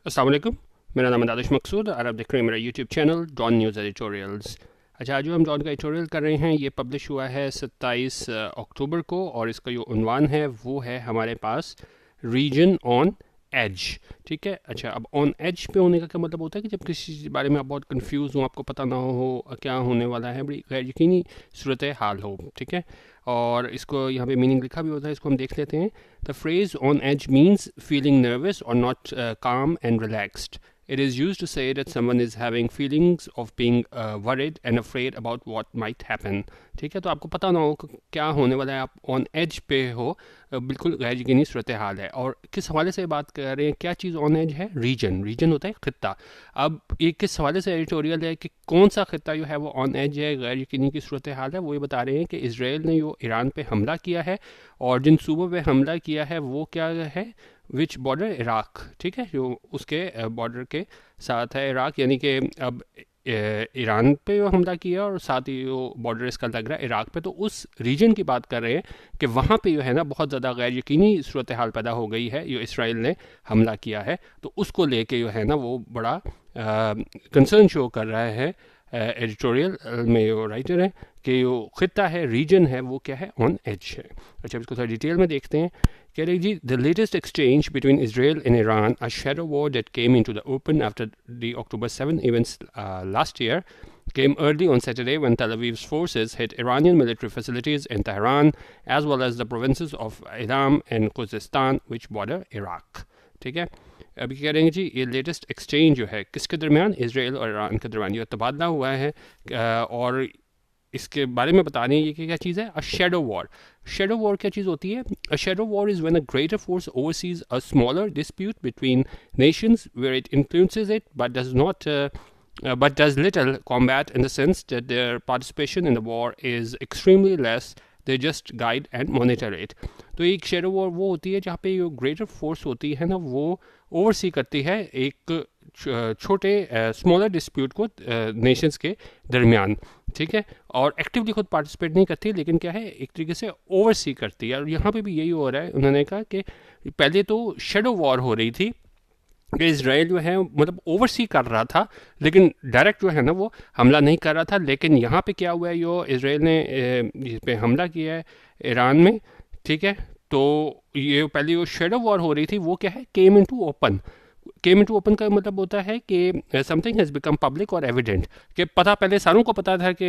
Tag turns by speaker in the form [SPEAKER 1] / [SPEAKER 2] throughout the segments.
[SPEAKER 1] अस्सलाम वालेकुम, मेरा नाम है दानिश मकसूद और आप देख रहे हैं मेरा YouTube channel Dawn News editorials. अच्छा, जो हम डॉन का एडिटोरियल कर रहे हैं ये पब्लिश हुआ है 27 अक्टूबर को और इसका जो उन्वान है वो है हमारे पास रीजन ऑन एज। ठीक है। अच्छा, अब ऑन एज पे होने का क्या मतलब होता है कि जब किसी चीज़ के बारे में आप बहुत कंफ्यूज हो, आपको पता ना हो क्या होने वाला है, बड़ी गैर यकीनी सूरत हाल हो। ठीक है। और इसको यहाँ पे मीनिंग लिखा भी होता है, इसको हम देख लेते हैं। The phrase on edge means feeling nervous और not calm and relaxed. It is used to say that someone is having feelings of being worried and afraid about what might happen. ठीक है। तो आपको पता ना हो कि क्या होने वाला है, आप ऑन एज पे हो, बिल्कुल गैर यकीनी सूरत हाल है। और किस हवाले से बात कर रहे हैं, क्या चीज़ ऑन एज है? रीजन। रीजन होता है खित्ता। अब ये किस हवाले से एडिटोरियल है कि कौन सा खित्ता जो है वो ऑन एज है, गैर यकीनी की सूरत हाल है, वो ये बता रहे हैं कि इसराइल ने जो ईरान पे हमला किया है और जिन सूबों पे हमला किया है वो क्या है, विच बॉर्डर, इराक। ठीक है, जो उसके बॉर्डर के साथ है इराक, यानी कि अब ईरान पे जो हमला किया और साथ ही वो बॉर्डर इसका लग रहा है इराक पे, तो उस रीजन की बात कर रहे हैं कि वहाँ पे जो है ना बहुत ज़्यादा गैर यकीनी सूरत हाल पैदा हो गई है, जो इसराइल ने हमला किया है। तो उसको लेके जो है ना वो बड़ा कंसर्न शो कर रहा है एडिटोरियल में जो राइटर है कि जो खित्ता है, रीजन है, वो क्या है, ऑन एज है। अच्छा, इसको थोड़ा डिटेल में देखते हैं। कह रहे जी, the latest exchange between Israel and Iran, a shadow war that came into the open after the October 7 events last year, came early on Saturday when Tel Aviv's forces hit Iranian military facilities in Tehran, as well as the provinces of Ilam and Khuzestan, which border Iraq. ठीक है। अभी कह रहे हैं जी, ये latest exchange जो है किसके दरमियान, इसराइल और ईरान के दरमियान ये तबादला हुआ है। और इसके बारे में बता रहे हैं ये कि क्या चीज़ है, a shadow war. Shadow war क्या चीज़ होती है? A shadow war is when a greater force oversees a smaller dispute between nations where it influences it but does little combat, in the sense that their participation in the war is extremely less. They just guide and monitor it. तो एक shadow war वो होती है जहाँ पे जो greater force होती है ना वो ओवरसी करती है एक छोटे स्मॉलर डिस्प्यूट को नेशंस के दरमियान। ठीक है। और एक्टिवली खुद पार्टिसिपेट नहीं करती, लेकिन क्या है, एक तरीके से ओवरसी करती है। और यहाँ पे भी यही हो रहा है। उन्होंने कहा कि पहले तो शेडो वॉर हो रही थी कि इसराइल जो है मतलब ओवरसी कर रहा था, लेकिन डायरेक्ट जो है ना वो हमला नहीं कर रहा था। लेकिन यहाँ पे क्या हुआ है, जो इसराइल ने इस पे हमला किया है ईरान में। ठीक है। तो ये पहले जो शेडो वॉर हो रही थी वो क्या है, came into open. Came into open का मतलब होता है कि समथिंग हैज़ बिकम पब्लिक और एविडेंट, कि पता पहले सारों को पता था कि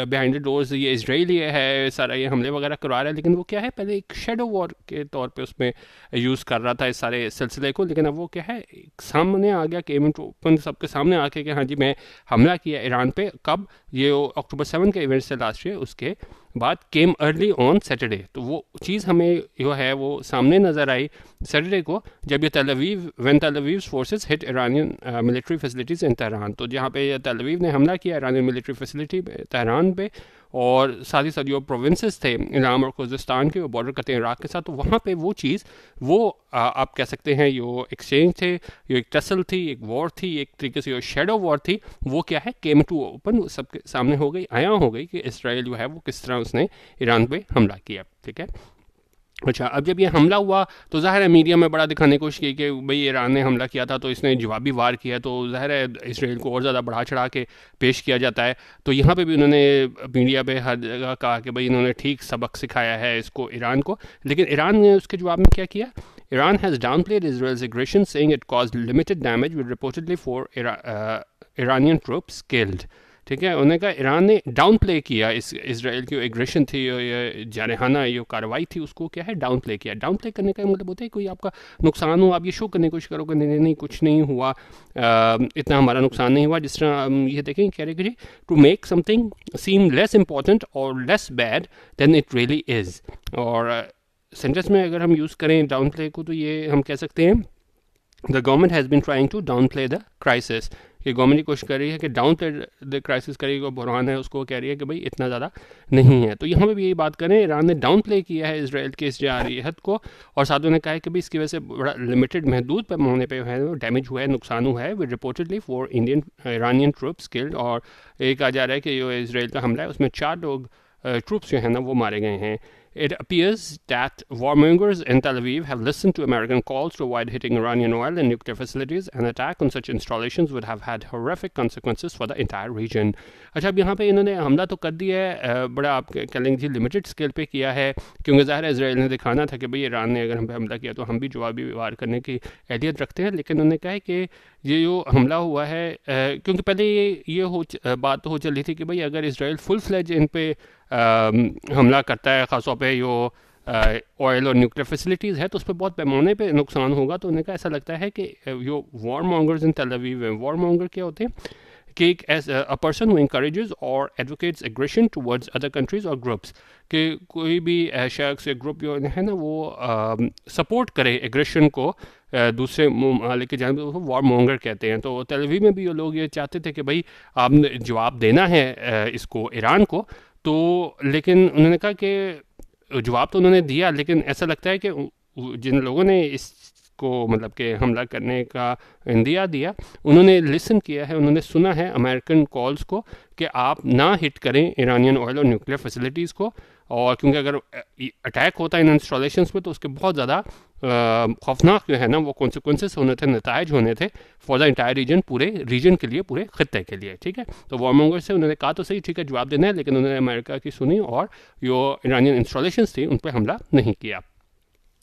[SPEAKER 1] बिहाइंड द डोर्स ये इसराइली है, सारा ये हमले वगैरह करवा रहा है, लेकिन वो क्या है, पहले एक शेडो वॉर के तौर पे उसमें यूज़ कर रहा था इस सारे सिलसिले को। लेकिन अब वो क्या है, सामने आ गया, केम इनटू ओपन, सबके सामने आके कि हाँ जी मैं हमला किया ईरान पे। कब? ये October 7 के इवेंट से लास्ट ईयर, उसके बाद केम अर्ली ऑन सैटरडे। तो वो चीज़ हमें जो है वो सामने नज़र आई सैटरडे को, जब ये when Tel Aviv's forces hit Iranian military facilities in Tehran. तो जहाँ पे तेल अवीव ने हमला किया ईरानियन मिलिट्री फैसिलिटी तेहरान पे, और साथ ही साथ जो प्रोविंसेस थे इलाम और खुजिस्तान के, वो बॉर्डर करते हैं इराक के साथ। तो वहाँ पे वो चीज़ वो आप कह सकते हैं यो एक्सचेंज थे, यो एक टसल थी, एक वॉर थी, एक तरीके से यो शेडो वॉर थी। वो क्या है, केम टू ओपन, सबके सामने हो गई, आया हो गई कि इसराइल जो है वो किस तरह उसने ईरान पे हमला किया। ठीक है। अच्छा, अब जब ये हमला हुआ तो ज़ाहिर है मीडिया में बड़ा दिखाने की कोशिश की कि भाई ईरान ने हमला किया था तो इसने जवाबी वार किया, तो ज़ाहिर है इसराइल को और ज़्यादा बढ़ा चढ़ा के पेश किया जाता है। तो यहाँ पे भी उन्होंने मीडिया पे हर जगह कहा कि भाई इन्होंने ठीक सबक सिखाया है इसको, ईरान को। लेकिन ईरान ने उसके जवाब में क्या किया? Iran has downplayed Israel's aggression, saying it caused limited damage with reportedly 4 Iranian troops killed. ठीक है। उन्होंने कहा ईरान ने डाउन प्ले किया इस इसराइल की एग्रेशन थी, ये जारहाना ये कार्रवाई थी, उसको क्या है, डाउन प्ले किया। डाउन प्ले करने का मतलब होता है कोई आपका नुकसान हो, आप ये शो करने की कोशिश करोगे नहीं नहीं कुछ नहीं हुआ, इतना हमारा नुकसान नहीं हुआ। जिस तरह हम ये देखें, कह रहे कि to make something seem less important और less bad than it really is. और सेंटेंस में अगर हम यूज़ करें डाउन प्ले को, तो ये हम कह सकते हैं the government has been trying to downplay the crisis. कि गवर्नमेंट की कोशिश कर रही है कि डाउन प्ले द क्राइसिस करेगी, बुरहान है उसको कह रही है कि भाई इतना ज़्यादा नहीं है। तो यहाँ पे भी यही बात करें, ईरान ने डाउन प्ले किया है इसराइल के इस जारहत को, और साथ उन्होंने कहा है कि भाई इसकी वजह से बड़ा लिमिटेड महदूद पैमाने पे है डैमेज हुआ है, नुकसान हुआ है, with reportedly 4 Iranian troops killed. और एक कहा जा रहा है कि जो इसराइल का हमला है उसमें 4 लोग ट्रूप्स जो है ना वो मारे गए हैं। It appears that warmongers in Tel Aviv have listened to American calls to avoid hitting Iranian oil and nuclear facilities. An attack on such installations would have had horrific consequences for the entire region. अच्छा, अब यहाँ पे इन्होंने हमला तो कर दिया है, बड़ा आप कह लेंगे लिमिटेड स्केल पे किया है, क्योंकि ज़ाहिर है इसराइल ने दिखाना था कि भाई ईरान ने अगर हम पे हमला किया तो हम भी जवाबी व्यवहार करने की अहलियत रखते हैं। लेकिन उन्होंने कहा है कि ये जो हमला हुआ है, क्योंकि पहले ये बात तो हो चली थी कि भाई अगर इसराइल फुल फ्लेज इन पे हमला करता है, ख़ासतौर पे जो ऑयल और न्यूक्लियर फैसिलिटीज़ है, तो उस पर बहुत पैमाने पे नुकसान होगा। तो उन्हें ऐसा लगता है कि जो वॉर मॉन्गर्स इन टेल अवीव हैं, वॉर मॉन्गर क्या होते हैं कि एक अ पर्सन हु encourages और advocates aggression towards other countries और ग्रुप्स, कि कोई भी शख्स या ग्रुप जो है ना वो सपोर्ट करे एग्रेशन को दूसरे ममालिक की जानिब, उसको वॉर मॉन्गर कहते हैं। तो टेल अवीव में भी ये लोग ये चाहते थे कि भाई आपने जवाब देना है इसको ईरान को, तो लेकिन उन्होंने कहा कि जवाब तो उन्होंने दिया, लेकिन ऐसा लगता है कि जिन लोगों ने इसको मतलब कि हमला करने का इंदिया दिया, उन्होंने लिसन किया है, उन्होंने सुना है अमेरिकन कॉल्स को कि आप ना हिट करें ईरानियन ऑयल और न्यूक्लियर फैसिलिटीज़ को। और क्योंकि अगर अटैक होता है इन इंस्टॉलेशंस पे तो उसके बहुत ज़्यादा खौफनाक जो है ना वो कॉन्सिक्वेंसेस होने थे, नतायज होने थे फॉर द इंटायर रीजन, पूरे रीजन के लिए, पूरे खत्ते के लिए। ठीक है, तो वार्मोंगर से उन्होंने कहा तो सही, ठीक है जवाब देना है, लेकिन उन्होंने अमेरिका की सुनी और जो ईरानियन इंस्टॉलेशंस थी उन पर हमला नहीं किया।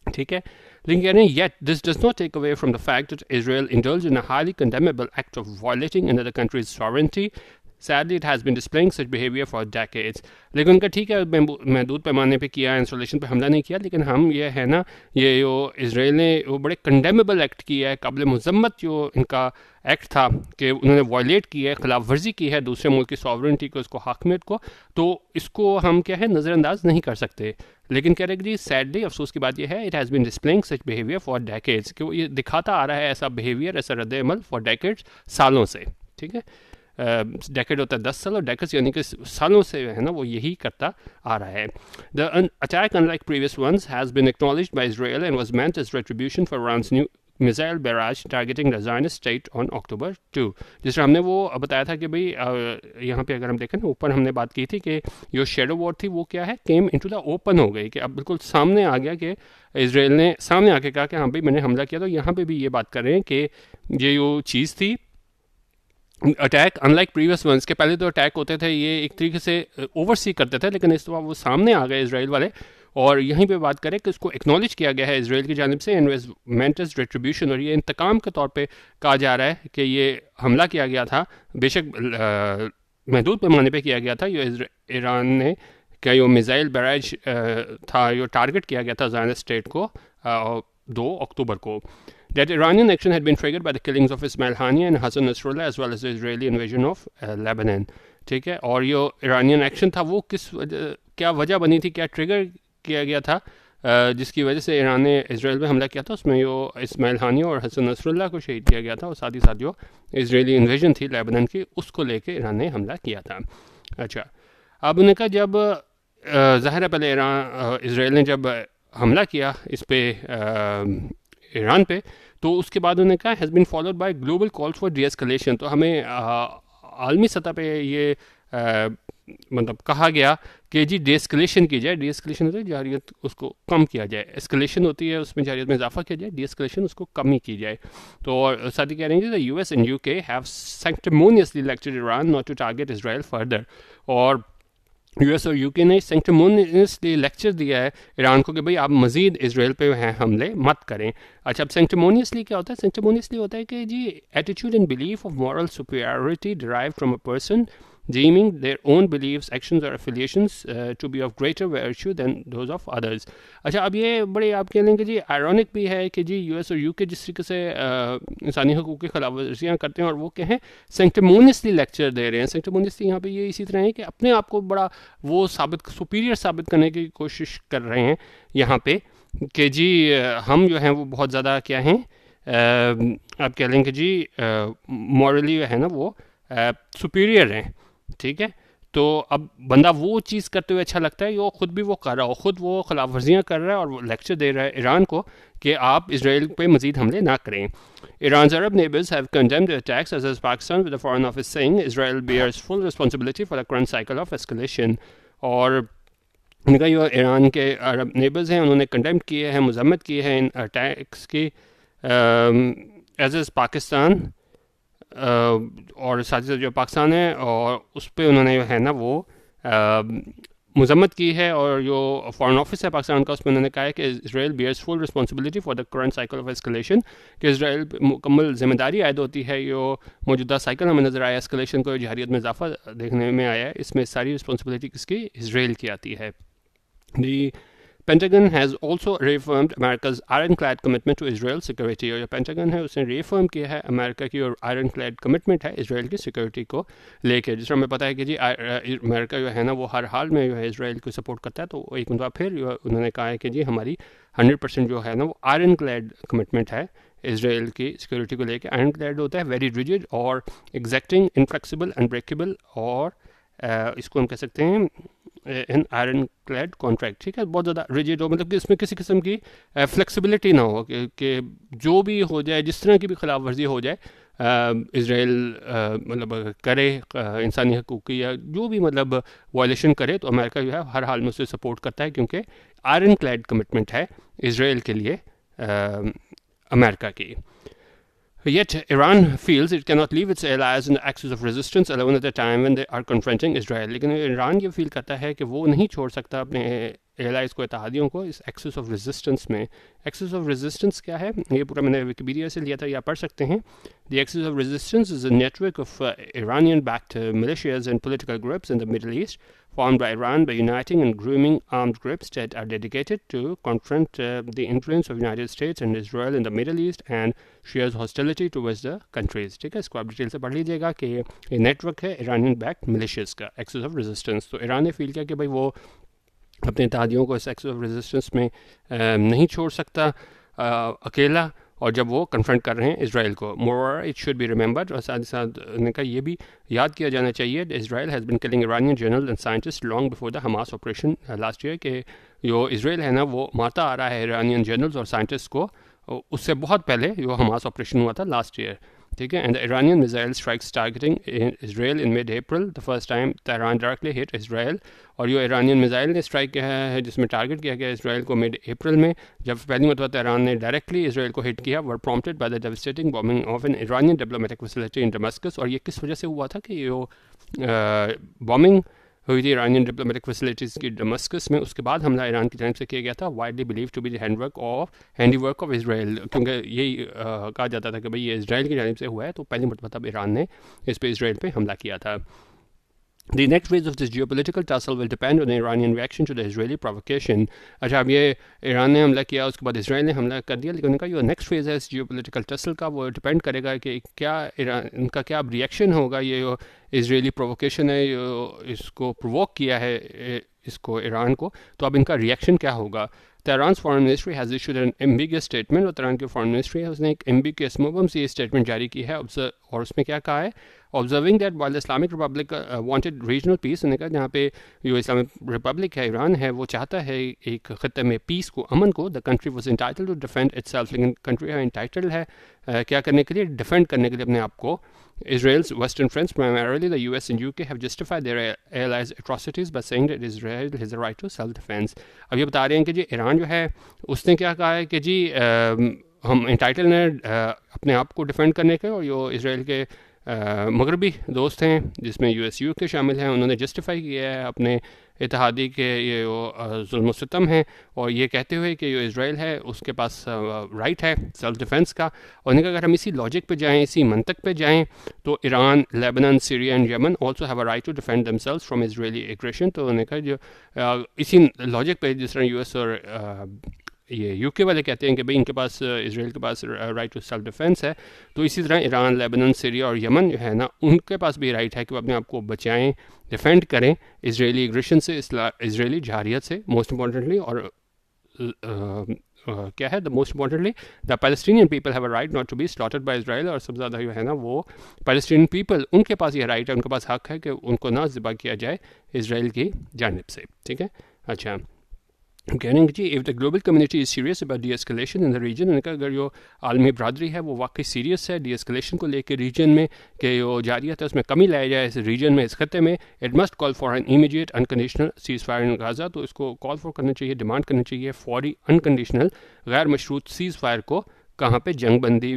[SPEAKER 1] ठीक है, लेकिन कह रहे हैं yet this does not take away from the fact that Israel indulged in a highly condemnable act of violating another country's sovereignty. Sadly, it has been displaying such behavior for decades. लेकिन उनका ठीक है, महदूद पैमाने पे किया, installation पे हमला नहीं किया, लेकिन हम ये है ना, ये जो इसराइल ने वो बड़े कंडेमेबल एक्ट किया है, काबिल मजम्मत जो इनका एक्ट था कि उन्होंने वायलेट किया है, खिलाफ वर्जी की है दूसरे मुल्क की सॉवरेंटी को, उसको हाकमियत को, तो इसको हम क्या है नज़रअंदाज नहीं कर सकते। लेकिन कह रहे जी सैडली अफसोस की बात यह है, it has been displaying such behaviour for decades, कि वो ये दिखाता आ रहा है ऐसा बिहेवियर, ऐसा रद्द-ए-अमल फॉर डेकेड्स, सालों से। ठीक है, डेकेड होता है 10 साल और डेकेड्स यानी कि सालों से है ना वो यही करता आ रहा है। The attack unlike previous ones has been acknowledged by Israel and was meant as retribution for Iran's new missile barrage targeting the Zionist state on October 2। जिस तरह हमने वो बताया था कि भाई यहाँ पे अगर हम देखें ना, ऊपर हमने बात की थी कि जो शेडो वॉर थी वो क्या है, केम इनटू द ओपन हो गई, कि अब बिल्कुल सामने आ गया कि इसराइल ने सामने आके कहा कि हाँ भाई मैंने हमला किया। तो यहाँ पे भी ये बात कर रहे हैं कि ये जो चीज़ थी अटैक अनलाइक प्रीवियस वंस के, पहले तो अटैक होते थे ये एक तरीके से ओवरसी करते थे, लेकिन इस दफ़ा वो सामने आ गए इसराइल वाले, और यहीं पे बात करें कि इसको एक्नॉलेज किया गया है इसराइल की जानिब से इन्वेस्टमेंट रिट्रीब्यूशन, और ये इंतकाम के तौर पे कहा जा रहा है कि ये हमला किया गया था, बेशक महदूद पैमाने पे किया गया था, ये ईरान ने क्या जो मिसाइल बैराज था जो टारगेट किया गया था ज़ायनिस्ट स्टेट को 2 अक्टूबर को। That Iranian action had been triggered by the killings of Ismail Haniya and Hassan Nasrallah as well as the Israeli invasion of Lebanon. ठीक है, और ये ईरानियन एक्शन था वो क्या वजह बनी थी, क्या ट्रिगर किया गया था जिसकी वजह से ईरान ने इसराइल पे हमला किया था, उसमें जो इस्माइल हानिया और हसन नसरुल्लाह को शहीद किया गया था, और साथ ही साथ जो इसराइली इन्वेजन थी लेबनान की उसको लेके ईरान ने हमला किया था। अच्छा, अब उन्होंने कहा जब ज़ाहिर है पहले इसराइल ने जब हमला किया इस पे ईरान पे, तो उसके बाद उन्होंने कहा has been followed by global calls for de-escalation। तो हमें आलमी सतह पे ये मतलब कहा गया कि जी de-escalation की जाए, de-escalation होती है जारियत उसको कम किया जाए, escalation होती है उसमें जारियत में इजाफा किया जाए, de-escalation उसको कम ही की जाए। तो और साथ ही कह रहे हैं कि US and UK have sanctimoniously lectured Iran not to target Israel further। और US और UK ने सेंक्टिमोनियसली लेक्चर दिया है ईरान को कि भाई आप मज़ीद इसराइल पे हैं हमले मत करें। अच्छा, अब सेंक्टिमोनियसली क्या होता है? सेंक्टिमोनियसली होता है कि जी attitude and belief of moral superiority derived from a person deeming their own beliefs, actions or affiliations to be of greater virtue than those of others। अच्छा, अब ये बड़े आप कह लेंगे जी आयरॉनिक भी है कि जी US और UK जिस तरीके से इंसानी हकूक़ की खिलाफ वर्जियाँ करते हैं और वो क्या हैं सेंक्टिमोनियसली लेक्चर दे रहे हैं। सेंक्टिमोनियसली यहाँ पे ये इसी तरह है कि अपने आप को बड़ा वो सुपीरियर साबित करने की कोशिश कर रहे हैं यहाँ पे कि जी हम जो हैं वो बहुत ज़्यादा क्या हैं आप कह लेंगे जी मॉरली है ना वो सुपीरियर हैं। ठीक है, तो अब बंदा वो चीज़ करते हुए अच्छा लगता है, वो खुद भी वो कर रहा हो, खुद वो खिलाफ वर्जियाँ कर रहा है और वो लेक्चर दे रहा है ईरान को कि आप इसराइल पे मजीद हमले ना करें। Iran's Arab neighbors have condemned the attacks, as has Pakistan, with the Foreign Office saying Israel bears full responsibility for the current cycle of escalation। और उनका जो ईरान के अरब नेबर्स हैं उन्होंने कंडेम किए हैं, मजम्मत की है इन अटैक्स की एज एज पाकिस्तान, और साथ ही साथ जो पाकिस्तान है और उस पर उन्होंने जो है ना वो मजम्मत की है। और जो फॉरेन ऑफिस है पाकिस्तान का उसमें उन्होंने कहा है कि Israel bears full responsibility for the current cycle of escalation, कि इसराइल मुकम्मल जिम्मेदारी आयद होती है जो मौजूदा साइकिल हमें नज़र आया एस्केलेशन को, जहरीत में इजाफा देखने में आया है, इसमें सारी रिस्पॉन्सिबिलिटी किसकी, इसराइल की आती है। The Pentagon has also reaffirmed America's ironclad commitment to Israel's security, और जो पेंटागन है उसने reaffirm किया है अमेरिका की और ironclad commitment है इसराइल की सिक्योरिटी को लेके। जिस तरह हमें पता है कि जी अमेरिका जो है ना वो हर हाल में जो है इसराइल को सपोर्ट करता है, तो एक बार फिर उन्होंने कहा है कि जी हमारी 100% जो है ना वो ironclad कमिटमेंट है इसराइल की सिक्योरिटी को लेके। ironclad होता है वेरी रिजिड और एग्जैक्टिंग, इनफ्लेक्सिबल, अनब्रेकेबल, और इसको हम कह सकते हैं इन आयरन क्लैड कॉन्ट्रैक्ट, ठीक है, बहुत ज़्यादा रिजिड हो, मतलब कि इसमें किसी किस्म की फ्लेक्सिबिलिटी ना हो कि जो भी हो जाए, जिस तरह की भी खिलाफ वर्जी हो जाए, इसराइल मतलब करे इंसानी हकूक़ की या जो भी मतलब वायलेशन करे, तो अमेरिका जो है हर हाल में उसे सपोर्ट करता है, क्योंकि आयरन क्लैड कमिटमेंट है इसराइल के लिए अमेरिका की। Yet Iran feels it cannot leave its allies in the axis of resistance alone at a time when they are confronting Israel. लेकिन ईरान ये फील करता है कि वो नहीं छोड़ सकता अपने एलाइज को, इत्तेहादियों को, इस एक्सिस ऑफ रेजिस्टेंस में। एक्सिस ऑफ रेजिस्टेंस क्या है, ये पूरा मैंने विकिपीडिया से लिया था, या पढ़ सकते हैं। The axis of resistance is a network of Iranian backed militias and political groups in the Middle East, formed by Iran by uniting and grooming armed groups that are dedicated to confront the influence of United States and Israel in the Middle East and shares hostility towards the countries। ठीक है, इसको आप detail से पढ़ लीजिएगा कि ये network है Iranian backed militias का, एक्सिस ऑफ रेजिस्टेंस। तो ईरान ने फील किया कि भाई वो अपने इत्तेहादियों को इस एक्सिस ऑफ रेजिस्टेंस में नहीं छोड़ सकता अकेला, और जब वो कन्फ्रंट कर रहे हैं इसराइल को। More it should be remembered, और साथ ही साथ उनका ये भी याद किया जाना चाहिए, Israel has been killing Iranian journal and scientist long before the Hamas operation last year, कि जो इसराइल है ना वो मारता आ रहा है इरानियन जर्नल्स और साइंटिस्ट को, उससे बहुत पहले जो हमास ऑपरेशन हुआ था लास्ट ईयर। ठीक है, and the Iranian missile strikes targeting Israel in mid April, the first time Iran directly hit Israel, और जो इरानियन मिसाइल ने स्ट्राइक किया है जिसमें टारगेट किया गया इसराइल को मिड अप्रैल में, जब पहली मरतबा ईरान ने डायरेक्टली इसराइल को हिट किया, were prompted by the devastating bombing of an Iranian diplomatic facility in Damascus. और ये किस वजह से हुआ था कि ये बॉम्बिंग हुई थी इरानियन डिप्लोमेटिक फैसिलिटीज़ की डमस्कस में, उसके बाद हमला ईरान की जानब से किया गया था, widely believe to be the handiwork of Israel, क्योंकि यही कहा जाता था कि भाई ये इसराइल की जानब से हुआ है, तो पहली मरतबा तब ईरान ने इस पर इसराइल पे हमला किया था। The next phase of this geopolitical tussle will depend on the Iranian reaction to the Israeli provocation। अच्छा, अब ये ईरान ने हमला किया, उसके बाद इसराइल ने हमला कर दिया, लेकिन उनका जो नेक्स्ट फेज़ है इस जियोपॉलिटिकल टसल का, वो डिपेंड करेगा कि क्या इनका क्या अब रिएक्शन होगा। ये जो इसराइली प्रोवोकेशन है, इसको प्रोवोक किया है इसको ईरान को, तो अब इनका रिएक्शन क्या होगा। Tehran foreign ministry has issued N ambiguous statement, और तेहरान की फॉरेन मिनिस्ट्री है उसने एक एम्बिगियस मुबम से ये स्टेटमेंट जारी की है, और उसमें क्या कहा है, observing that while the Islamic Republic wanted regional piece, उन्होंने कहा जहाँ पे जो इस्लामिक रिपब्लिक है ईरान है वो चाहता है एक खत्ते में पीस को, अमन को, the country was entitled to defend itself, लेकिन कंट्री है एंटाइटल्ड है क्या करने के लिए, डिफेंड करने के लिए अपने आप को। Israel's western friends, primarily the US and UK, have justified their allies' atrocities by saying that Israel has a right to self-defense। अब ये बता रहे हैं कि जी ईरान जो है उसने क्या कहा है कि जी हम एंटाइटल हैं अपने आप को डिफेंड करने के, और जो इसराइल के मगरबी दोस्त हैं जिसमें US UK शामिल हैं, उन्होंने जस्टिफाई किया है अपने इत्तेहादी के ये जुल्म सितम है, और ये कहते हुए कि जो इसराइल है उसके पास राइट है सेल्फ डिफेंस का। और उन्होंने कहा अगर हम इसी लॉजिक पे जाएं, इसी मंतक पे जाएं, तो Iran, Lebanon, Syria and Yemen also have a right to defend themselves from Israeli aggression. तो उन्होंने कहा जो इसी लॉजिक पे जिस तरह US और ये यूके वाले कहते हैं कि भाई इनके पास इसराइल के पास राइट टू सेल्फ डिफेंस है, तो इसी तरह ईरान, लेबनान, सीरिया और यमन जो है ना उनके पास भी राइट है कि वो अपने आप को बचाएं, डिफेंड करें इसराइली एग्रेशन से, इसराइली जहारियत से मोस्ट इम्पॉर्टेंटली। और क्या है the most importantly, the Palestinian people have a right not to be slaughtered by Israel. और सबसे ज़्यादा जो है ना वो पैलेस्टीनियन पीपल, उनके पास ये राइट है, उनके पास हक है कि उनको ना ज़िबा किया जाए इसराइल की जानिब से। ठीक है, अच्छा, कहने जी if the global community is serious about de-escalation in the region, उनका अगर जो आलमी बरदरी है वो वाकई सीरियस है de-escalation को लेकर रीजन में कि जो जारियत है उसमें कमी लाया जाए इस रीजन में, इस खत्े में, it must call for an immediate unconditional seize fire in Gaza. तो इसको कॉल फॉर करना चाहिए, डिमांड करनी चाहिए फौरी अनकंडीशनल गैर मशरूत सीज़ फायर को। कहाँ पे? जंग बंदी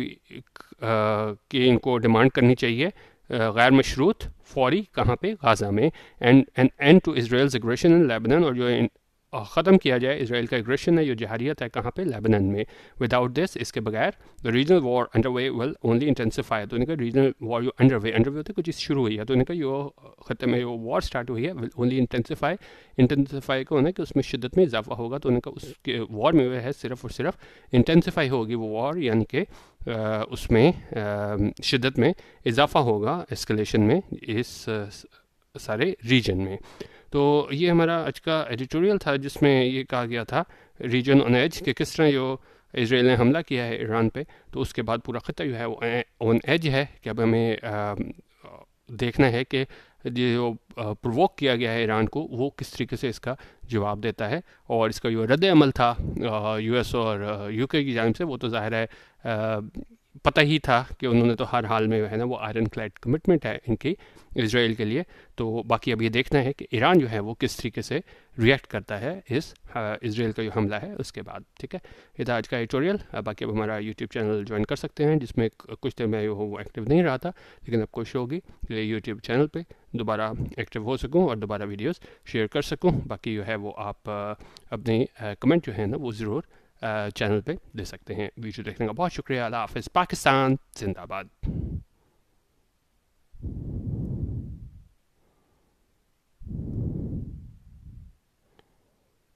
[SPEAKER 1] की इनको डिमांड करनी चाहिए गैर मशरूत फौरी, कहाँ पे? गाज़ा में। And an end to Israel's aggression in Lebanon, और जो ख़त्म किया जाए इसराइल का एग्रेशन है, जो जहारियत है, कहाँ पे? लेबनान में। विदाउट दिस, इसके बगैर the regional war under way will only intensify. तो उनका रीजनल वॉर जो अंडर वे होता है, कुछ चीज़ शुरू हुई है, तो उनका जो ख़त्े में जो वॉर स्टार्ट हुई है विल ओनली इंटेंसिफाई का होना है कि उसमें शिद्दत में इजाफा होगा। तो उनका उसके वॉर में वह है सिर्फ और सिर्फ इंटेंसिफाई होगी वो वॉर, यानी कि उसमें शिद्दत में इजाफा होगा एस्केलेशन में इस सारे रीजन में। तो ये हमारा आज का एडिटोरियल था जिसमें ये कहा गया था रीजन ऑन एज कि किस तरह जो इसराइल ने हमला किया है ईरान पे, तो उसके बाद पूरा ख़त्ता जो है वो ऑन एज है कि अब हमें देखना है कि जो प्रोवोक किया गया है ईरान को वो किस तरीके से इसका जवाब देता है। और इसका जो रद्द अमल था यूएस और यूके की जानिब से, वो तो ज़ाहिर है पता ही था कि उन्होंने तो हर हाल में है ना वो आयरन क्लैड कमिटमेंट है इनकी इसराइल के लिए। तो बाकी अब ये देखना है कि ईरान जो है वो किस तरीके से रिएक्ट करता है इस इसराइल का जो हमला है उसके बाद। ठीक है, ये था आज का एडिटोरियल। बाकी अब हमारा यूट्यूब चैनल ज्वाइन कर सकते हैं, जिसमें कुछ देर में वो एक्टिव नहीं रहा था, लेकिन अब कोशिश होगी कि यूट्यूब चैनल पे दोबारा एक्टिव हो सकूं और दोबारा वीडियोस शेयर कर सकूं। बाकी जो है वो आप अपने कमेंट जो है ना वो ज़रूर चैनल पे दे सकते हैं। वीडियो देखने का बहुत शुक्रिया। अल्लाह हाफ़िज़। पाकिस्तान जिंदाबाद।